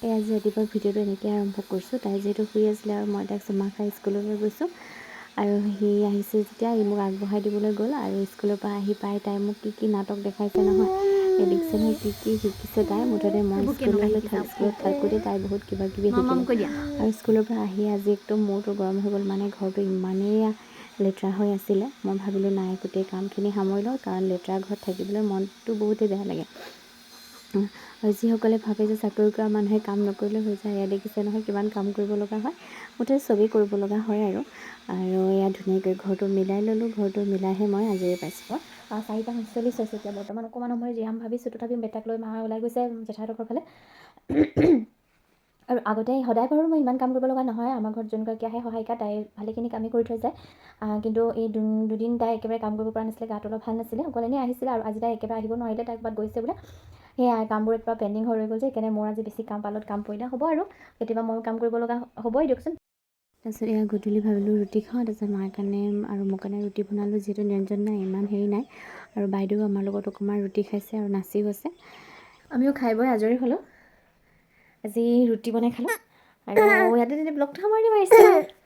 এই আজি ৰাতিপুৱা ভিডিঅ'টো এনেকৈ আৰম্ভ কৰিছোঁ। তাই যিহেতু শুই আছিলে আৰু মই তাইক চুমা খাই স্কুললৈ গৈছোঁ আৰু সি আহিছে যেতিয়া ই মোক আগবঢ়াই দিবলৈ গ'ল আৰু স্কুলৰ পৰা আহি পাই তাই মোক কি নাটক দেখাইছে নহয়। এই দেখিছে নহয় কি শিকিছে তাই। মুঠতে মই স্কুলত থাকোঁতে তাই বহুত কিবা কিবি শিকিলে আৰু স্কুলৰ পৰা আহি আজি একদম মূৰটো গৰম হৈ গ'ল। মানে ঘৰটো ইমানেই লেতেৰা হৈ আছিলে। মই ভাবিলোঁ নাই গোটেই কামখিনি সামৰি লওঁ, কাৰণ লেতেৰা ঘৰত থাকিবলৈ মনটো বহুতেই বেয়া লাগে। আৰু যিসকলে ভাবে যে চাকৰি কৰা মানুহে কাম নকৰিলে হৈ যায়, এয়া দেখিছে নহয় কিমান কাম কৰিব লগা হয়। মুঠতে চবেই কৰিব লগা হয় আৰু এয়া ধুনীয়াকৈ ঘৰটো মিলাই ল'লোঁ। ঘৰটো মিলাইহে মই আজৰি পাইছোঁ। 4:45 হৈছে এতিয়া বৰ্তমান। অকণমান সময় জিৰাম ভাবিছোঁ, তথাপিও বেটাক লৈ মা ওলাই গৈছে জেঠাইহঁতৰ ফালে। আৰু আগতে সদায় বাৰু মই ইমান কাম কৰিব লগা নহয়। আমাৰ ঘৰত যোনগৰাকী আহে সহায়িকা, তাই ভালেখিনি কামেই কৰি থৈ যায়। কিন্তু এই দুদিন তাই একেবাৰে কাম কৰিব পৰা নাছিলে, গাটো অলপ ভাল নাছিলে, অকল এনেই আহিছিলে। আৰু আজি তাই একেবাৰে আহিব নোৱাৰিলে, তাই ক'ৰবাত গৈছে বোলে। সেয়াই কামবোৰ একেবাৰে পেণ্ডিং হৈ ৰৈ গ'ল যে, সেইকাৰণে মোৰ আজি বেছি কাম পৰিলে হ'ব আৰু কেতিয়াবা ময়ো কাম কৰিব লগা হ'বই দিয়কচোন। তাৰপিছত এয়া গধূলি ভাবিলোঁ ৰুটি খাওঁ। তাৰপিছত মাৰ কাৰণে আৰু মোৰ কাৰণে ৰুটি বনালোঁ। যিহেতু নিৰঞ্জন নাই, ইমান হেৰি নাই। আৰু বাইদেউ আমাৰ লগত অকণমান ৰুটি খাইছে আৰু নাচিও আছে। আমিও খাই বৈ আজৰি হ'লোঁ। আজি ৰুটি বনাই খালোঁ আৰু ইয়াতে ব্লগটো সামৰণি মাৰিছোঁ।